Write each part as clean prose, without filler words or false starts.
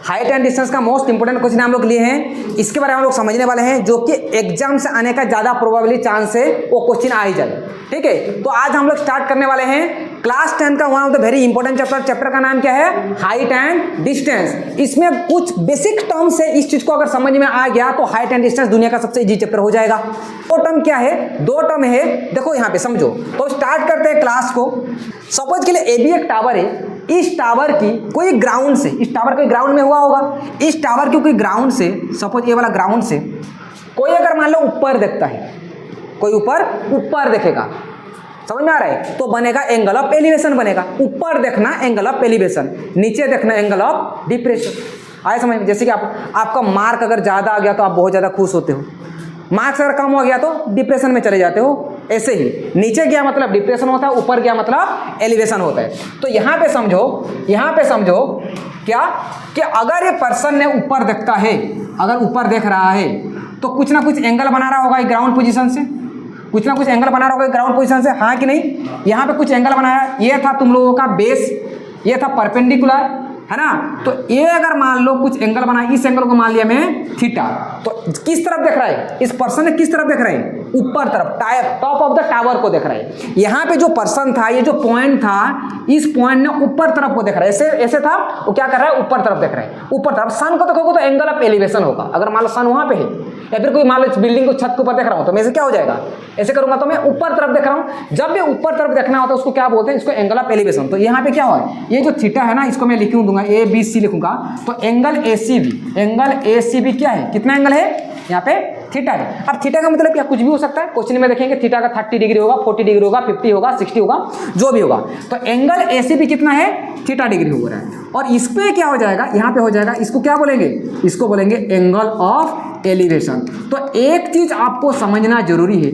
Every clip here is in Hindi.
हाइट एंड डिस्टेंस का मोस्ट इंपोर्टेंट क्वेश्चन हम लोग लिए हैं, इसके बारे में हम लोग समझने वाले हैं, जो कि एग्जाम से आने का ज़्यादा प्रोबेबिलिटी चांस है वो क्वेश्चन आ ही जाए। ठीक है, तो आज हम लोग स्टार्ट करने वाले हैं क्लास 10 का one of the very important chapter का नाम क्या है, हाइट एंड डिस्टेंस। इसमें कुछ बेसिक टर्म्स है, इस चीज को अगर समझ में आ गया तो हाइट एंड डिस्टेंस दुनिया का सबसे इजी चैप्टर हो जाएगा। दो टर्म क्या है, दो टर्म है, देखो यहाँ पे समझो। तो स्टार्ट करते हैं क्लास को। सपोज के लिए ए बी एक टावर है, इस टावर की कोई ग्राउंड से, इस टावर कोई ग्राउंड में हुआ होगा, इस टावर की कोई ग्राउंड से, सपोज ये वाला ग्राउंड से कोई अगर मान लो ऊपर देखता है, कोई ऊपर देखेगा, समझ में आ रहा है, तो बनेगा एंगल ऑफ एलिवेशन बनेगा। ऊपर देखना एंगल ऑफ एलिवेशन, नीचे देखना एंगल ऑफ डिप्रेशन। आए समझ में? जैसे कि आपका मार्क अगर ज़्यादा आ गया तो आप बहुत ज़्यादा खुश होते हो, मार्क्स अगर कम हो गया तो डिप्रेशन में चले जाते हो। ऐसे ही नीचे गया मतलब डिप्रेशन होता है, ऊपर गया मतलब एलिवेशन होता है। तो यहाँ पे समझो क्या कि अगर ये पर्सन ने ऊपर देखता है, अगर ऊपर देख रहा है तो कुछ ना कुछ एंगल बना रहा होगा ग्राउंड पोजीशन से, कुछ ना कुछ एंगल बना रहा होगा ग्राउंड पोजीशन से, हाँ कि नहीं? यहाँ पे कुछ एंगल बनाया, ये था तुम लोगों का बेस, ये था परपेंडिकुलर, है ना? तो ये अगर मान लो कुछ एंगल बना, इस एंगल को मान लिया मैं थीटा, तो किस तरफ देख रहा है इस पर्सन ने, किस तरफ देख रहा है? ऊपर तरफ, टॉप ऑफ द टावर को देख रहा है। यहाँ पे जो पर्सन था, ये जो पॉइंट था, इस पॉइंट ने ऊपर तरफ को देख रहा है, ऐसे था, वो क्या कर रहा है? ऊपर तरफ देख रहा है, ऊपर तरफ। सन को देखोगे तो एंगल ऑफ एलिवेशन होगा, अगर मान लो सन वहाँ पे है, या फिर कोई मान लो बिल्डिंग को छत के ऊपर देख रहा हूँ, तो मैं क्या हो जाएगा, ऐसे करूंगा तो मैं ऊपर तरफ देख रहा हूँ। जब भी ऊपर तरफ देखना होता है उसको क्या बोलते हैं? इसको एंगल ऑफ एलिवेशन। तो यहाँ पे क्या हो, ये जो थीटा है ना, इसको मैं लिखूं दूंगा ए बी सी लिखूंगा, तो एंगल ए सी बी क्या है, कितना एंगल है यहाँ पे? थीटा है। अब थीटा का मतलब क्या, कुछ भी हो सकता है। क्वेश्चन में देखेंगे थीटा का 30 डिग्री होगा, 40 डिग्री होगा, 50 होगा, 60 होगा, जो भी होगा। तो एंगल ए सी बी कितना है? थीटा डिग्री हो रहा है। और इस पे क्या हो जाएगा, यहाँ पे हो जाएगा, इसको क्या बोलेंगे? इसको बोलेंगे एंगल ऑफ एलिवेशन। तो एक चीज आपको समझना जरूरी है,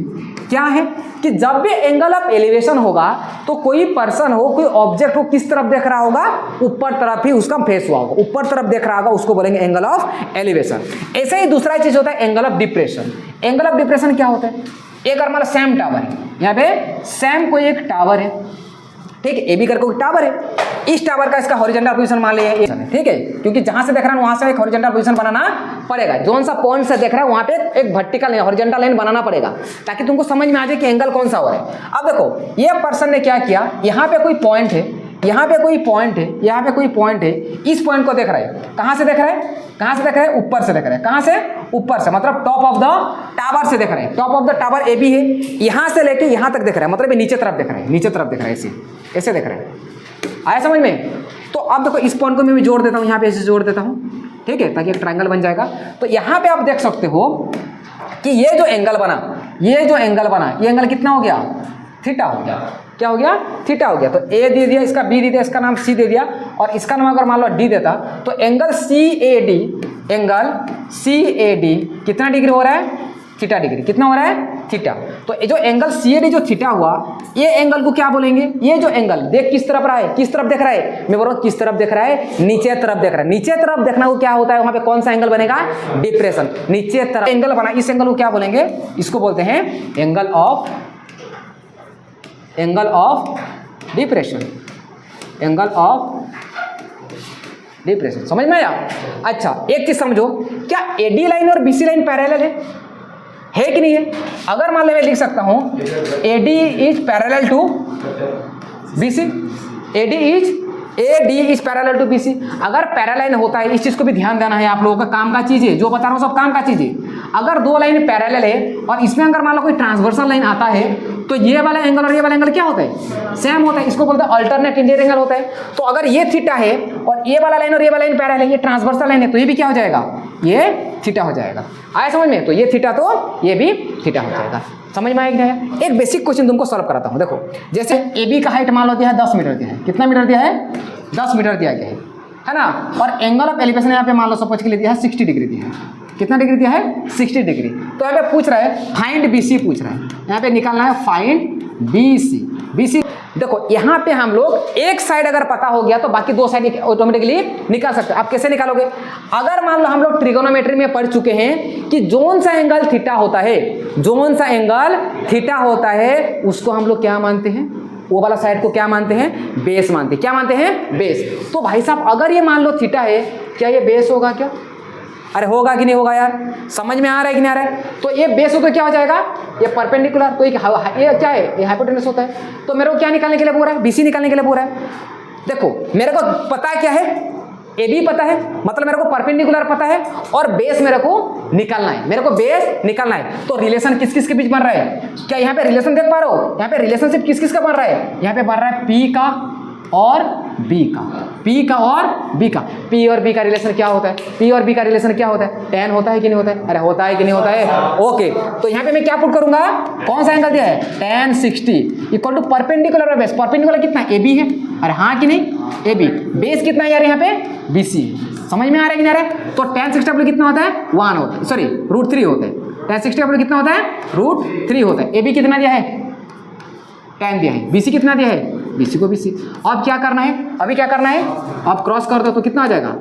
क्या है कि जब भी एंगल ऑफ एलिवेशन होगा तो कोई पर्सन हो, कोई ऑब्जेक्ट हो, किस तरफ देख रहा होगा? ऊपर तरफ ही उसका फेस हुआ होगा, ऊपर तरफ देख रहा होगा, उसको बोलेंगे एंगल ऑफ एलिवेशन। ऐसे ही दूसरा चीज होता है angle of depression. Angle of depression क्या होता है? एक और हमारा सेम टावर है, यहाँ पे सेम कोई एक टावर है, ठीक है, ए बी करके टावर है, इस टावर का इसका हॉरिजॉन्टल पोजीशन मान लिया, ठीक है, क्योंकि जहां से देख रहा है वहां से एक हॉरिजॉन्टल पोजीशन बनाना पड़ेगा। जोन सा पॉइंट से देख रहा है वहां पे एक वर्टिकल हॉरिजॉन्टल लाइन बनाना पड़ेगा, ताकि तुमको समझ में आ जाए कि एंगल कौन सा हो रहा है। अब देखो ये पर्सन ने क्या किया, यहाँ पे कोई पॉइंट है, यहाँ पे कोई पॉइंट है, यहाँ पे कोई पॉइंट है, इस पॉइंट को देख रहा है, कहाँ से देख रहा है? कहाँ से देख रहा है? ऊपर से देख रहा है। कहाँ से? ऊपर से, मतलब टॉप ऑफ द टावर से देख रहे हैं। Top of the tower A B है, यहाँ से लेके यहाँ तक देख रहा है, मतलब ये नीचे तरफ देख रहा है, नीचे तरफ देख रहा है, ऐसे देख रहा है। आया समझ में? तो अब देखो इस पॉइंट को मैं भी जोड़ देता हूँ, यहाँ पे ऐसे जोड़ देता हूँ, ठीक है, ताकि एक ट्रायंगल बन जाएगा। तो यहाँ पे आप देख सकते हो कि ये जो एंगल बना, ये एंगल कितना हो गया? थीटा हो गया। क्या हो गया? थीटा हो गया। तो ए दे दिया, इसका बी दे दिया, इसका नाम सी दे दिया, और इसका नाम अगर मान लो डी देता, तो एंगल सी ए डी कितना डिग्री हो रहा है? Theta degree. कितना हो रहा है? थीटा। तो ये जो एंगल सी ए डी जो थीटा हुआ, ये एंगल को क्या बोलेंगे? ये जो एंगल देख किस तरफ रहा है, किस तरफ देख रहा है? मैं बोल रहा हूँ किस तरफ देख रहा है? नीचे तरफ देख रहा है। नीचे तरफ देखना को क्या होता है, वहां पे कौन सा एंगल बनेगा? डिप्रेशन। नीचे तरफ एंगल बना, इस एंगल को क्या बोलेंगे? इसको बोलते हैं angle of depression. Angle of depression, समझ में आया? अच्छा, एक चीज समझो, क्या एडी लाइन और बीसी लाइन पैरेलल है कि नहीं है? अगर मान लो मैं लिख सकता हूं AD is parallel to BC, AD is parallel to BC। अगर पैरेलल होता है, इस चीज को भी ध्यान देना है आप लोगों का, काम का चीज है, जो बता रहा हूं सब काम का चीज है। अगर दो लाइन पैरेलल है और इसमें अगर मान लो कोई ट्रांसवर्सल लाइन आता है, तो ये वाला एंगल और ये वाला एंगल क्या होता है? सेम होता है। इसको बोलते हैं अल्टरनेट इंडियन एंगल होता है। तो अगर ये थीटा है और ये वाला लाइन और ये वाला लाइन पैरेलल है, ये ट्रांसवर्सल लाइन है, तो ये भी क्या हो जाएगा? ये थीटा हो जाएगा। आया समझ में? तो ये थीटा, तो ये भी थीटा हो जाएगा। समझ में आएगा? एक बेसिक क्वेश्चन तुमको सॉल्व कराता हूँ। देखो, जैसे ए बी का हाइट मान लो दिया है 10 मीटर दिया है। कितना मीटर दिया है? 10 मीटर दिया गया है ना? और एंगल ऑफ एलिवेशन यहाँ पे मान लो सपोज के लिए दिया है 60 डिग्री दिया है। कितना डिग्री दिया है? 60 डिग्री। तो यहाँ पे पूछ रहा है फाइंड BC पूछ रहा है, यहाँ पे निकालना है फाइंड BC। देखो यहाँ पे हम लोग एक साइड अगर पता हो गया तो बाकी दो साइड ऑटोमेटिकली निकाल सकते हैं। आप कैसे निकालोगे? अगर मान लो हम लोग ट्रिगोनोमेट्री में पढ़ चुके हैं कि जोन सा एंगल थीटा होता है, उसको हम लोग क्या मानते हैं? वो वाला साइड को क्या मानते हैं? बेस मानते हैं। क्या मानते हैं? बेस। तो भाई साहब अगर ये मान लो थीटा है, क्या ये बेस होगा क्या? अरे होगा कि नहीं होगा यार? समझ में आ रहा है कि नहीं आ रहा है? तो ये बेस हो तो क्या हो जाएगा? ये परपेंडिकुलर, तो ये क्या है? ये हाइपोटेनस होता है। तो मेरे को क्या निकालने के लिए बोल रहा है? BC निकालने के लिए बोल रहा है। देखो मेरे को पता है क्या है, AB पता है, मतलब मेरे को परपेंडिकुलर पता है और बेस मेरे को निकालना है, मेरे को बेस निकालना है। तो रिलेशन किस किस के बीच बन रहा है? क्या यहाँ पे रिलेशन देख पा रहे हो? यहाँ पे रिलेशनशिप किस किस का बन रहा है? यहाँ पे बन रहा है P का और B का, P का और B का। P और B का रिलेशन क्या होता है? P और B का रिलेशन क्या होता है? tan होता है कि नहीं होता है? अरे होता है कि नहीं होता है? ओके, तो यहाँ पे मैं क्या पुट करूंगा? कौन सा एंगल दिया है? tan 60 equal to perpendicular base. Perpendicular कितना? AB है। अरे हाँ कि नहीं? AB। बेस कितना है यार यहाँ पे? BC। समझ में आ रहा है कि नहीं आ रहा है? तो tan 60 कितना होता है? 1 होता है, सॉरी √3 होता है। tan 60 कितना होता है? √3 होता है। AB कितना दिया है? 10 दिया है। BC कितना दिया है? BC को BC। अब क्या करना है? अभी क्या करना है? आप क्रॉस कर दो तो कितना आ जाएगा?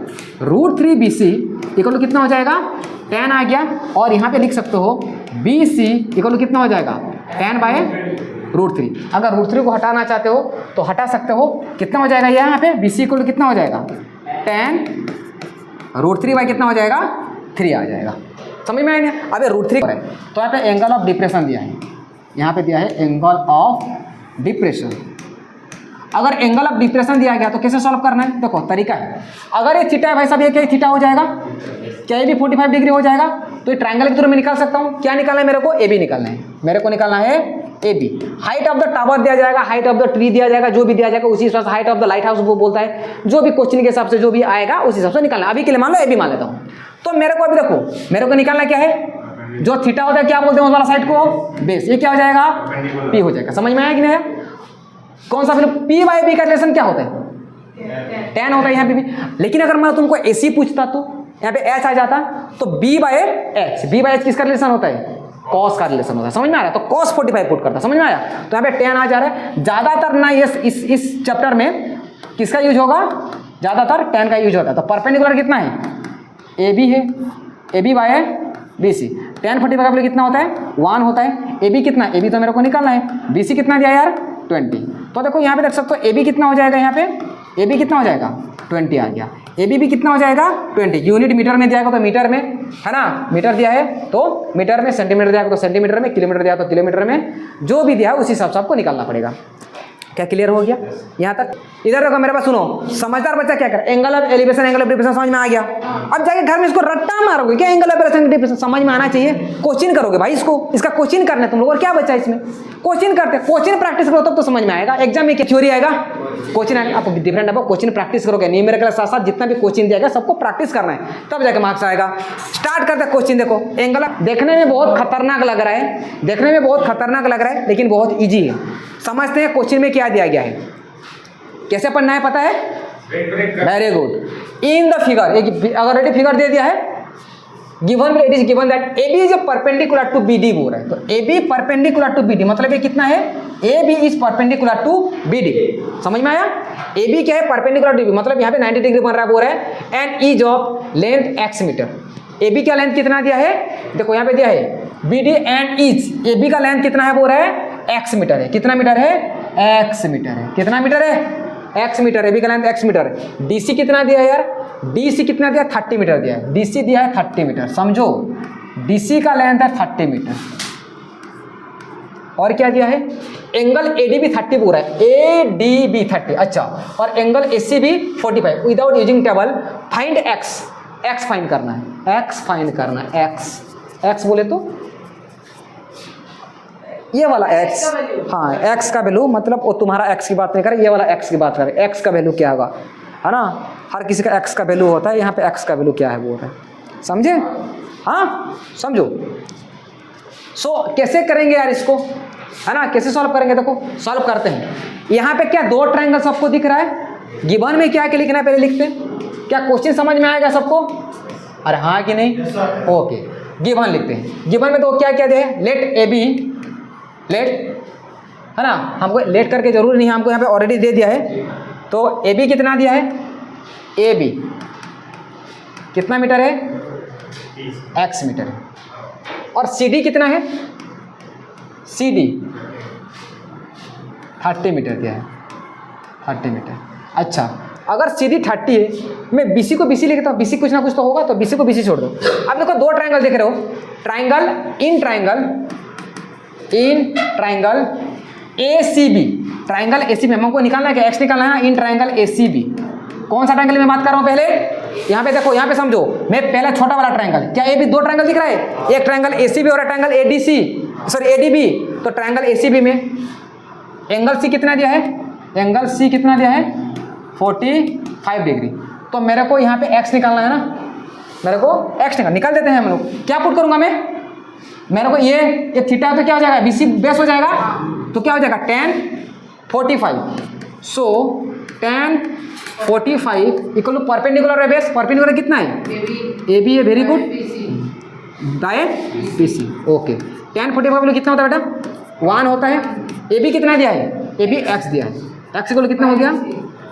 √3 BC इक्वल टू कितना हो जाएगा? 10 आ गया। और यहाँ पे लिख सकते हो BC इक्वल टू कितना हो जाएगा? 10/√3। अगर √3 को हटाना चाहते हो तो हटा सकते हो। कितना हो जाएगा यहाँ पे? BC इक्वल टू कितना हो जाएगा? 10 √3 कितना हो जाएगा? 3 आ जाएगा। समझ में आया नहीं? अबे √3 है तो यहाँ पे एंगल ऑफ डिप्रेशन दिया है, यहाँ पे दिया है एंगल ऑफ डिप्रेशन। अगर एंगल ऑफ डिप्रेशन दिया गया तो कैसे सॉल्व करना है? देखो तरीका है। अगर ये थीटा है भाई साहब, ये क्या थीटा हो जाएगा? क्या ये भी 45 डिग्री हो जाएगा? तो ये ट्रायंगल के थ्रू मैं निकाल सकता हूँ। क्या निकालना है मेरे को? AB निकालना है। मेरे को निकालना है AB। Height of the tower दिया जाएगा, हाइट ऑफ द ट्री दिया जाएगा, जो भी दिया जाएगा उसी हिसाब से। Height of the light house वो बोलता है, जो भी क्वेश्चन के हिसाब से जो भी आएगा उस हिसाब से निकालना। अभी के लिए मान लो AB मान लेता हूँ। तो मेरे को अभी देखो, मेरे को निकालना क्या है? जो थीटा होता है क्या बोलते हैं उस वाला साइड को? बेस। ये क्या हो जाएगा? P हो जाएगा। समझ में आया कि नहीं? कौन सा फिर P/B का रिलेशन क्या होता है? tan होता है यहाँ पे भी। लेकिन अगर मैं तुमको AC पूछता तो यहाँ पे H आ जाता, तो B/H। B/H किसका रिलेशन होता है? cos का रिलेशन होता है। समझ में आ रहा है? तो cos 45 पुट करता। समझ में आया? तो यहाँ पे tan आ जा रहा है। ज्यादातर ना इस चैप्टर में किसका यूज होगा? ज्यादातर tan का यूज होता है। तो परपेंडिकुलर कितना है? AB है, AB/BC। tan 45 का कितना होता है? 1 होता है। AB कितना? AB तो मेरे को निकालना है। BC कितना दिया यार? 20। तो देखो यहाँ पे देख सकते हो AB कितना हो जाएगा? यहाँ पे AB कितना हो जाएगा? 20 आ गया। AB भी कितना हो जाएगा? 20। यूनिट मीटर में दिया है तो मीटर में, है ना? मीटर दिया है तो मीटर में, सेंटीमीटर दिया है तो सेंटीमीटर में, किलोमीटर दिया है तो किलोमीटर में, जो भी दिया है उसी हिसाब से आपको निकालना पड़ेगा। क्या क्लियर हो गया यहाँ तक? इधर देखो मेरे पास, सुनो। समझदार बच्चा क्या करे? Angle of elevation, angle of depression समझ में आ गया। अब जाके घर में इसको रट्टा मारोगे क्या? एंगल ऑफ एलिवेशन डिप्रेशन समझ में आना चाहिए। कोचिंग करोगे भाई इसको, इसका कोचिंग करना है तुम लोग। और क्या बचा इसमें? कोचिंग करते, कोचिंग प्रैक्टिस करो तब तो समझ में आएगा। एग्जाम में क्या थ्योरी आएगा? कोचिंग आएगा। आप डिफरेंट है, कोचिंग प्रैक्टिस करोगे। न्यूमेरिकल के साथ साथ जितना भी कोचिंग दिया गया सबको प्रैक्टिस करना है, तब जाके मार्क्स आएगा। स्टार्ट करते हैं कोचिंग। देखो एंगल देखने में बहुत खतरनाक लग रहा है, देखने में बहुत खतरनाक लग रहा है, लेकिन बहुत ईजी है। समझते हैं कोचिंग में क्या दिया गया है, कैसे पढ़ना है, पता है? Very good. In the figure, एक अगर रेडी फिगर दे दिया है, given it is given that AB is perpendicular to BD बोल रहा है। तो AB परपेंडिकुलर टू BD मतलब ये कितना है? AB is perpendicular to BD। समझ में आया? AB क्या है? परपेंडिकुलर टू BD मतलब यहाँ पे 90 डिग्री बन रहा है बोल रहा है। And is of length x meter. AB का लेंथ कितना दिया है? देखो यहाँ पे दिया है BD एंड इज। AB का लेंथ कितना है बोल रहा है? x मीटर है। कितना मीटर है? x मीटर है। कितना मीटर है? x meter. AB का लेंथ x मीटर है। DC कितना दिया है यार? DC कितना दिया? 30 मीटर दिया है। DC दिया है 30 मीटर। समझो DC का लेंथ है 30 मीटर। और क्या दिया है? एंगल ADB 30 पूरा है। ADB 30। अच्छा, और angle ACB 45। Without using table find x। x find करना है, x फाइंड करना है। x बोले तो ये वाला x, हाँ x का वैल्यू, मतलब वो तुम्हारा x की बात नहीं करे, ये वाला x की बात करे। x का वैल्यू क्या होगा, है ना? हर किसी का x का वैल्यू होता है। यहाँ पे x का वैल्यू क्या है बोल रहे हैं, समझे? हाँ समझो। कैसे करेंगे यार इसको, है ना? कैसे सॉल्व करेंगे? देखो सॉल्व करते हैं। यहाँ पे क्या दो ट्रायंगल सबको दिख रहा है? गिवन में क्या क्या लिखना है पहले लिखते हैं। क्या क्वेश्चन समझ में आएगा सबको? अरे हाँ कि नहीं? ओके, गिवन लिखते हैं। गिवन में तो क्या क्या दे? लेट AB, लेट, है ना? हमको लेट करके जरूरी नहीं है, हमको यहाँ पे ऑलरेडी दे दिया है। तो AB कितना दिया है? AB कितना मीटर है? x मीटर है। और CD कितना है? CD 30 मीटर दिया है, 30 मीटर। अच्छा, अगर सीधी 30 है, मैं BC को BC लिखता हूँ, BC कुछ ना कुछ तो होगा, तो BC को BC छोड़ दो। अब देखो दो ट्राइंगल देख रहे हो, triangle in triangle ACB, triangle ACB हमको निकालना है क्या, एक्स निकालना है ना, इन ट्राइंगल ACB। कौन सा ट्राइंगल में बात कर रहा हूँ पहले, यहाँ पे देखो, यहाँ पे समझो, मैं पहला छोटा वाला ट्राइंगल, क्या ये भी दो ट्राइंगल दिख रहा है, एक ट्राइंगल ACB और एक ट्राइंगल ADB। तो ट्राइंगल ACB में एंगल C कितना दिया है, एंगल C कितना दिया है 45 डिग्री। तो मेरे को यहाँ पे x निकालना है ना, मेरे को x निकाल देते हैं हम लोग। क्या पुट करूँगा मैं, मेरे को ये थीटा तो क्या हो जाएगा, BC बेस हो जाएगा, तो क्या हो जाएगा tan 45। So tan 45 equal to perpendicular है बेस, परपेंडिकुलर कितना है AB है, very good, by BC। Okay, tan 45 कितना होता है बेटा 1 होता है। AB कितना दिया है, AB x दिया है, x इक्वल कितना हो गया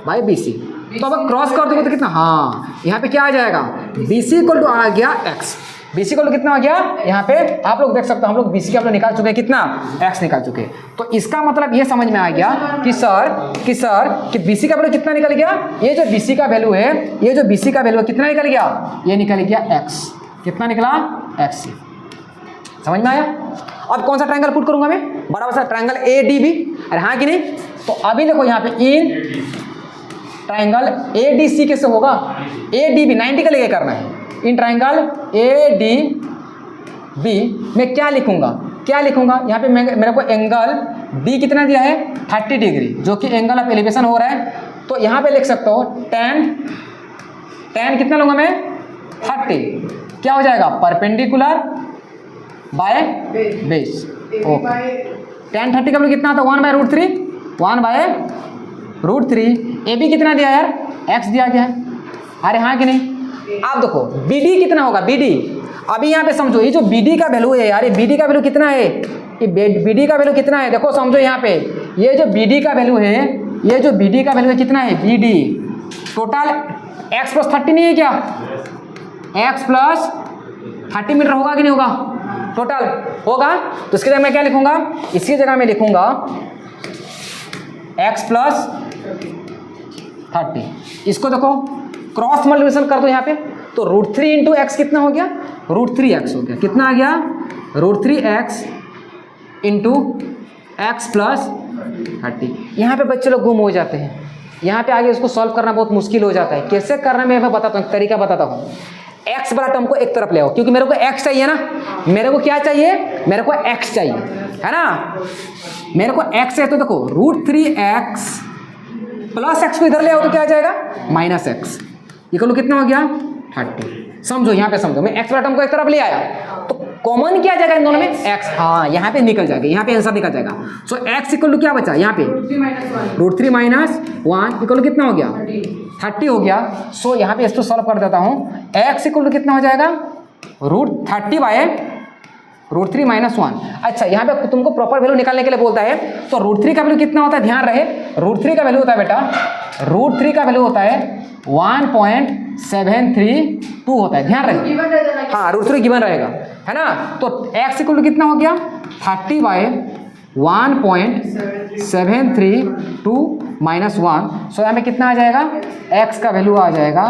बाय BC। तो अब क्रॉस कर दोगे तो कितना, हाँ यहाँ पे क्या आ जाएगा, BC इक्वल टू आ गया x, BC इक्वल टू कितना आ गया, यहाँ पे आप लोग देख सकते हो, हम लोग BC का हम निकाल चुके हैं, कितना x निकाल चुके हैं। तो इसका मतलब ये समझ में आ गया कि BC का वैल्यू कितना निकल गया, ये जो BC का वैल्यू है, ये जो BC का वैल्यू कितना निकल गया, ये निकल गया x, कितना निकला x। समझ में आया। अब कौन सा ट्रायंगल पुट करूंगा मैं, बड़ा सा ट्रायंगल ADB, अरे हाँ कि नहीं। तो अभी देखो यहाँ पे इन ट्रायंगल ADC कैसे होगा, ADB 90 का लेके करना है, इन ट्रायंगल ADB मैं क्या लिखूंगा यहाँ पे मेरे को एंगल D कितना दिया है 30 डिग्री, जो कि एंगल ऑफ एलिवेशन हो रहा है। तो यहाँ पे लिख सकता हो tan कितना लूंगा मैं 30, क्या हो जाएगा perpendicular by base. Okay, tan 30 का कितना था 1/√3 AB कितना दिया यार x दिया गया है, अरे हाँ कि नहीं। आप देखो BD कितना होगा, BD अभी यहाँ पे समझो, ये जो BD का वैल्यू है यार, ये BD का वैल्यू कितना है, ये BD का वैल्यू कितना है, देखो समझो यहाँ पे ये जो BD का वैल्यू है, ये जो BD का वैल्यू है कितना है, BD टोटल x + 30 नहीं है क्या, x + 30 मीटर होगा कि नहीं होगा, टोटल होगा। तो इसकी जगह मैं क्या लिखूंगा, इसकी जगह मैं लिखूंगा x + 30। इसको देखो क्रॉस मल्टीप्लिकेशन कर दो यहाँ पे, तो √3 × x कितना हो गया, √3x हो गया, कितना आ गया √3x × x + 30। यहाँ पे बच्चे लोग गुम हो जाते हैं, यहाँ पे आगे इसको सॉल्व करना बहुत मुश्किल हो जाता है। कैसे करना मैं बताता हूँ, तरीका बताता हूँ। x वाला टर्म को एक तरफ ले आओ, क्योंकि मेरे को x चाहिए ना, मेरे को क्या चाहिए, मेरे को x चाहिए, है ना, मेरे को x है। तो देखो √3x + x को इधर ले आओ तो क्या आ जाएगा -x, इक्वल कितना हो गया 30। समझो यहाँ पे समझो, मैं x वाला टर्म को एक तरफ ले आया, तो कॉमन क्या आ जाएगा इन दोनों में x, हाँ यहाँ पे निकल जाएगा, यहाँ पे आंसर निकल जाएगा। सो x इक्वल टू क्या बचा यहाँ पे √3 - 1 इक्वल कितना हो गया 30 हो गया। सो यहाँ पे इसको सॉल्व कर देता हूँ, x इक्वल टू कितना हो जाएगा √30/√3 - 1। अच्छा यहाँ पे तुमको प्रॉपर वैल्यू निकालने के लिए बोलता है, तो √3 का वैल्यू कितना होता है, ध्यान रहे √3 का वैल्यू होता है बेटा, √3 का वैल्यू होता है 1.732 होता है, ध्यान रहे, हाँ √3 गिवन रहेगा, है ना। तो x इक्वल टू कितना हो गया 30/1.732 - 1। सो यहाँ पे कितना आ जाएगा, x का वैल्यू आ जाएगा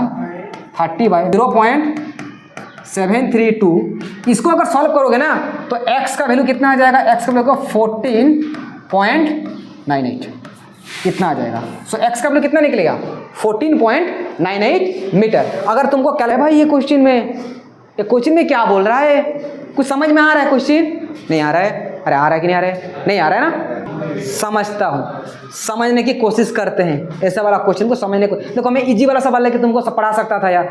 30/0.732। इसको अगर सॉल्व करोगे ना तो x का वैल्यू कितना आ जाएगा, x का वैल्यू 14.98 कितना आ जाएगा। सो x का वैल्यू कितना निकलेगा 14.98 मीटर। अगर तुमको क्या भाई ये क्वेश्चन में क्या बोल रहा है, कुछ समझ में आ रहा है, क्वेश्चन नहीं आ रहा है, अरे आ रहा है कि नहीं आ रहा है, नहीं आ रहा है ना, समझता हूँ, समझने की कोशिश करते हैं ऐसा वाला क्वेश्चन को समझने को। देखो मैं इजी वाला सवाल लेके तुमको पढ़ा सकता था यार,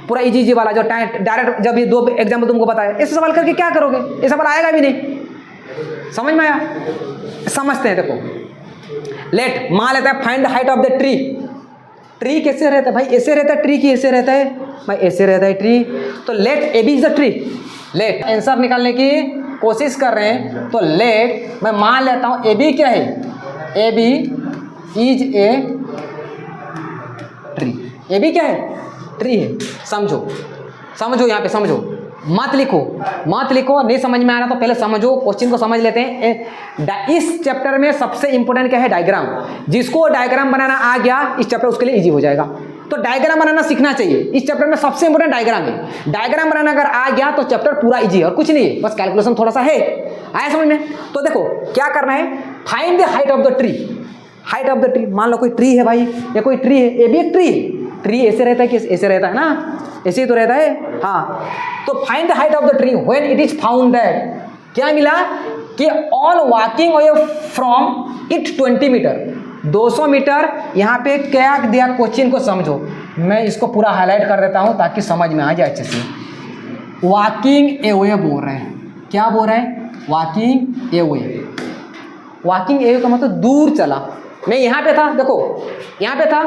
पूरा इजी वाला जो डायरेक्ट जब ये 2 एग्जाम्पल तुमको बताया, ऐसे सवाल करके क्या करोगे, ये सवाल आएगा भी नहीं। समझ में आया, समझते हैं। देखो लेट मान लेता है find the height of the tree. Tree कैसे रहता है भाई, ऐसे रहता है ट्री की, ऐसे रहता है भाई, ऐसे रहता है ट्री। तो let AB is the tree, let answer निकालने की कोशिश कर रहे हैं, तो लेट मैं मान लेता हूं AB क्या है, AB is a tree. AB क्या है, ट्री है। समझो यहाँ पे समझो, मत लिखो, नहीं समझ में आ रहा तो पहले समझो, क्वेश्चन को समझ लेते हैं। इस चैप्टर में सबसे इंपॉर्टेंट क्या है? डायग्राम। जिसको डायग्राम बनाना आ गया इस चैप्टर उसके लिए इजी हो जाएगा। तो डायग्राम बनाना सीखना चाहिए। इस चैप्टर में सबसे इंपॉर्टेंट डायग्राम है। डायग्राम बनाना अगर आ गया तो चैप्टर पूरा इजी है और कुछ नहीं है, बस कैलकुलेशन थोड़ा सा है। आया समझ में? तो देखो क्या करना है, find the height of the tree. Height of the tree, मान लो कोई ट्री है भाई, ये कोई ट्री है, ये भी एक ट्री है। ट्री ऐसे रहता है कि ऐसे रहता है ना, ऐसे ही तो रहता है। हाँ, तो find the height of the tree when it is found that, क्या मिला कि on walking away from it 20 meter, 200 meter. यहाँ पे क्या दिया, क्वेश्चन को समझो। मैं इसको पूरा हाईलाइट कर देता हूँ ताकि समझ में आ जाए अच्छे से। वॉकिंग अवे बोल रहे हैं, क्या बोल रहे हैं? Walking away. वॉकिंग अवे का मतलब दूर चला। मैं यहाँ पे था, देखो यहाँ पे था,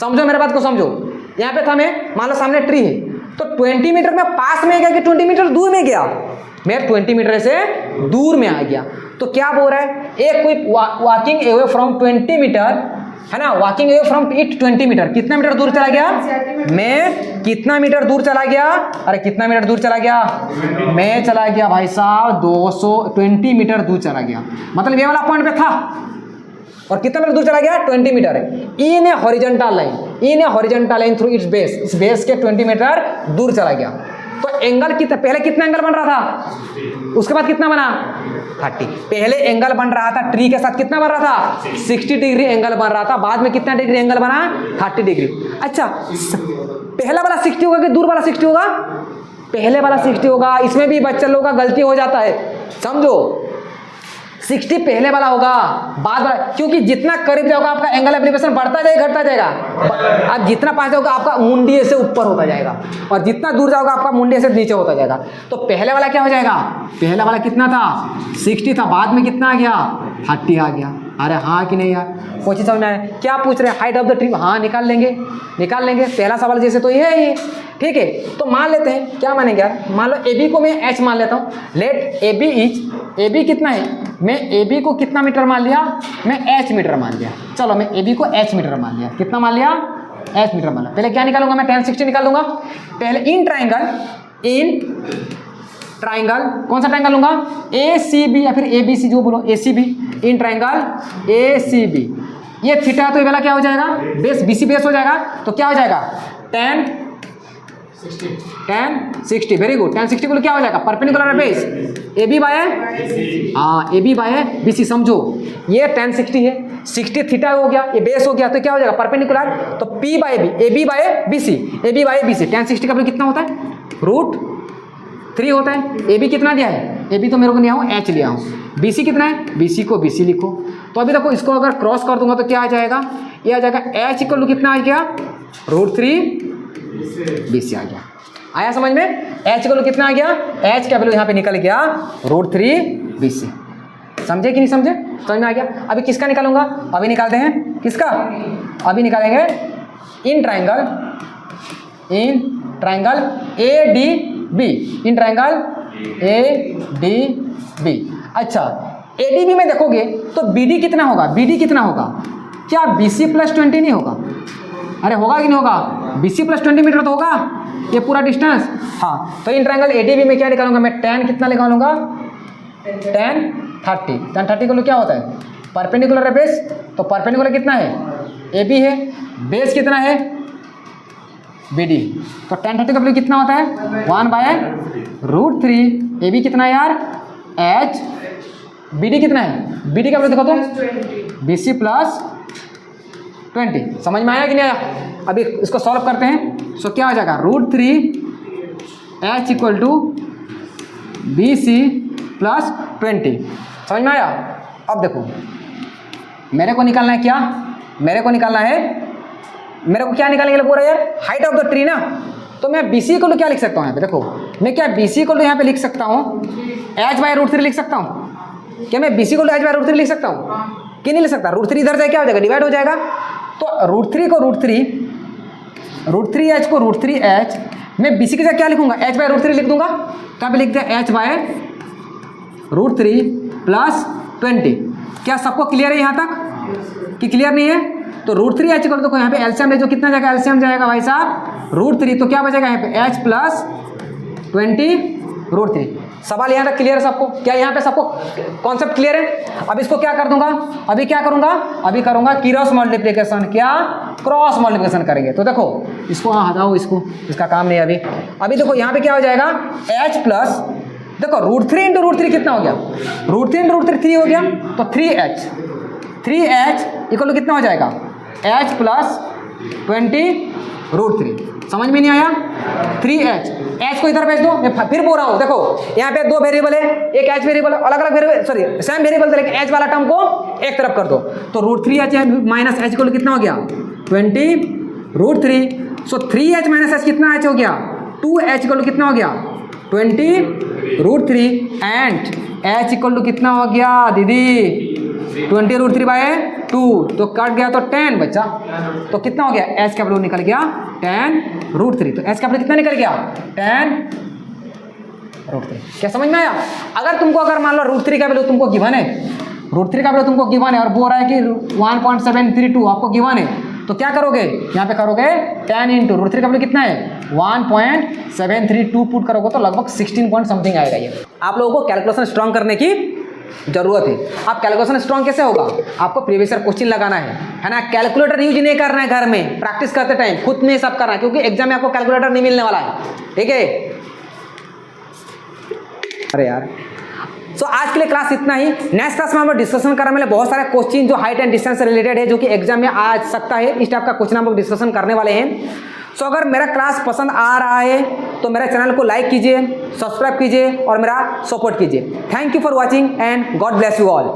समझो मेरे बात को समझो। यहाँ पे था मैं, मान लो सामने ट्री है, तो 20 मीटर में पास में गया कि 20 मीटर दूर में गया? मैं 20 मीटर से दूर में आ गया। तो क्या बोल रहा है, एक कोई वॉकिंग अवे फ्रॉम 20 मीटर है ना, walking away from it 20 meter, कितना मीटर दूर चला गया? मैं कितना मीटर दूर चला गया? अरे कितना मीटर दूर चला गया? मैं चला गया भाई साहब 220 मीटर दूर चला गया। मतलब ये वाला पॉइंट पे था और कितना मीटर दूर चला गया? 20 मीटर है। In a horizontal line through its base, इस बेस के 20 मीटर दूर चला गया। तो एंगल कितना, पहले कितना एंगल बन रहा था, उसके बाद कितना बना? 30। पहले एंगल बन रहा था ट्री के साथ, कितना बन रहा था? 60 डिग्री एंगल बन रहा था। बाद में कितना डिग्री एंगल बना? 30 डिग्री। अच्छा, पहला वाला 60 होगा कि दूर वाला 60 होगा? पहले वाला 60 होगा। इसमें भी बच्चे लोगों का गलती हो जाता है, समझो। 60 पहले वाला होगा, बाद वाला, क्योंकि जितना करीब जाओगे आपका एंगल एलिवेशन बढ़ता जाएगा घटता जाएगा। अब जितना पास जाओगे आपका मुंडी से ऊपर होता जाएगा और जितना दूर जाओगे आपका मुंडी से नीचे होता जाएगा। तो पहले वाला क्या हो जाएगा? पहला वाला कितना था? 60 था, बाद में कितना आ गया? 30 आ गया। अरे हाँ कि नहीं यार, कोई चीज़ समझ में आया? क्या पूछ रहे हैं? Height of the tree. हाँ निकाल लेंगे। पहला सवाल जैसे तो ये है ये, ठीक है। तो मान लेते हैं, क्या मानेंगे यार, मान लो ए बी को मैं एच मान लेता हूँ। Let A B is, A B कितना है, मैं ए बी को कितना मीटर मान लिया? मैं एच मीटर मान लिया। चलो मैं ए बी को एच मीटर मान लिया। कितना मान लिया? एच मीटर मान लिया। पहले क्या निकालूंगा मैं? tan 60 निकाल दूंगा। पहले इन ट्राइंगल, कौन सा ट्राइंगल लूंगा? ए सी बी या फिर ए बी सी, जो बोलो, A C B. In triangle A C B, ये थीटा तो ये वाला क्या हो जाएगा? बेस, बी सी बेस हो जाएगा। तो क्या हो जाएगा? tan 60। Very good. tan 60 को क्या हो जाएगा? Perpendicular base A B by, हाँ A B by B C. समझो ये tan 60 है, 60 थीटा हो गया, ये बेस हो गया, तो क्या हो जाएगा? परपेंडिकुलर। तो P by B, A B by B C, A B by B C. tan 60 का कितना होता है? √3 होता है। ए बी कितना दिया है? ए बी तो मेरे को नहीं आऊँ, एच लिया हूँ। बी सी कितना है? बी सी को बी सी लिखो। तो अभी देखो इसको अगर क्रॉस कर दूंगा तो क्या आ जाएगा? ये आ जाएगा एच इक्वल टू कितना आ गया? √3 बी सी आ गया। आया समझ में? एच इक्वल टू कितना आ गया? एच का वैल्यू यहाँ पे निकल गया √3 बी सी। समझे कि नहीं समझे? समझ में आ गया? अभी किसका निकालूंगा? अभी निकालते हैं किसका? अभी निकालेंगे in triangle A D B, in triangle A D B. अच्छा, ए डी बी में देखोगे तो बी डी कितना होगा? बी डी कितना होगा? क्या बी सी प्लस 20 नहीं होगा? अरे होगा कि नहीं होगा? बी सी प्लस 20 मीटर तो होगा ये पूरा डिस्टेंस। हाँ, तो in triangle A D B में क्या निकालूंगा मैं? tan कितना निकालूंगा? tan 30। tan 30 को क्या होता है? परपेंडिकुलर है बेस, तो परपेंडिकुलर कितना है? ए बी है, बेस कितना है? B D. तो tan 30 का वैल्यू कितना होता है? 1/√3। ए बी कितना है यार? एच। बी डी कितना है? बी डी का वैल्यू देखो तो बी सी प्लस 20। समझ में आया कि नहीं आया? अभी इसको सॉल्व करते हैं। सो क्या हो जाएगा? √3 H equal to B C plus 20। समझ में आया? अब देखो मेरे को निकालना है क्या? मेरे को क्या निकालने के लिए बोल रहा है यार? हाइट ऑफ द ट्री ना। तो मैं बी सी को क्या लिख सकता हूँ यहाँ पे? देखो मैं क्या बी सी को यहाँ पे लिख सकता हूँ? h/√3 लिख सकता हूँ क्या? मैं बी सी को h/√3 लिख सकता हूँ कि नहीं लिख सकता? √3 इधर जाए क्या हो जाएगा? डिवाइड हो जाएगा। तो √3 को √3h को √3h, मैं बी सी के साथ क्या लिखूंगा? h/√3 लिख दूंगा। क्या पे लिख दिया? h/√3 plus 20। क्या सबको क्लियर है यहाँ तक कि क्लियर नहीं है? तो √3h को देखो यहाँ पे एलसीएम ले, जो कितना जाएगा? एलसीएम जाएगा भाई साहब √3, तो क्या बचेगा यहाँ पे? h plus 20 √3। सवाल यहाँ तक क्लियर है सबको? क्या यहाँ पे सबको कॉन्सेप्ट क्लियर है? अब इसको क्या कर दूंगा, अभी क्या करूंगा, अभी करूंगा क्रॉस मल्टीप्लिकेशन। क्या? क्रॉस मल्टीप्लिकेशन करेंगे। तो देखो इसको हाँ हटाओ, इसको, इसका काम नहीं है अभी देखो यहाँ पे क्या हो जाएगा, h प्लस, देखो √3 इंटू √3 कितना हो गया, √3 इंटू √3 3 हो गया, तो 3h इक्वल टू कितना हो जाएगा, h प्लस 20 √3। समझ में नहीं आया? 3h, h को इधर भेज दो। मैं फिर बोल रहा हूँ, देखो यहाँ पे 2 वेरिएबल है, एक h वेरिएबल, अलग अलग वेरिएबल, सॉरी सेम वेरिएबल थे, लेकिन h वाला टर्म को एक तरफ कर दो। तो √3h माइनस h को कितना हो गया, 20 √3। सो 3h माइनस h कितना h हो गया, 2h इक्वल टू कितना हो गया, 20 √3 एंड h इक्वल टू कितना हो गया दीदी, 20 √3/2, तो कट गया तो 10 बचा, तो कितना हो गया, h का वैल्यू निकल गया 10 √3। तो h का वैल्यू कितना निकल गया, 10 √3। क्या समझ में आया? अगर तुमको, अगर मान लो √3 का वैल्यू तुमको गिवन है, √3 का वैल्यू तुमको गिवन है और बोल रहा है कि 1.732 आपको गिवन है, तो क्या करोगे, यहाँ पे करोगे 10 इंटू √3 का वैल्यू कितना है 1.732 पुट करोगे तो लगभग 16 पॉइंट समथिंग आएगा। ये आप लोगों को कैलकुलेशन स्ट्रॉन्ग करने की जरूरत है। अब कैलकुलेशन स्ट्रॉन्ग कैसे होगा, आपको प्रीवियस ईयर क्वेश्चन लगाना है ना, कैलकुलेटर यूज नहीं करना है, घर में प्रैक्टिस करते टाइम खुद में सब करना है, क्योंकि एग्जाम में आपको कैलकुलेटर नहीं मिलने वाला है, ठीक है। अरे यार, सो आज के लिए क्लास इतना ही। नेक्स्ट क्लास में हम लोग डिस्कशन करने वाले बहुत सारे क्वेश्चन जो हाइट एंड डिस्टेंस से रिलेटेड है, जो कि एग्जाम में आ सकता है, इस टाइप का क्वेश्चन हम लोग डिस्कशन करने वाले हैं। सो अगर मेरा क्लास पसंद आ रहा है तो मेरे चैनल को लाइक कीजिए, सब्सक्राइब कीजिए और मेरा सपोर्ट कीजिए। Thank you for watching and God bless you all.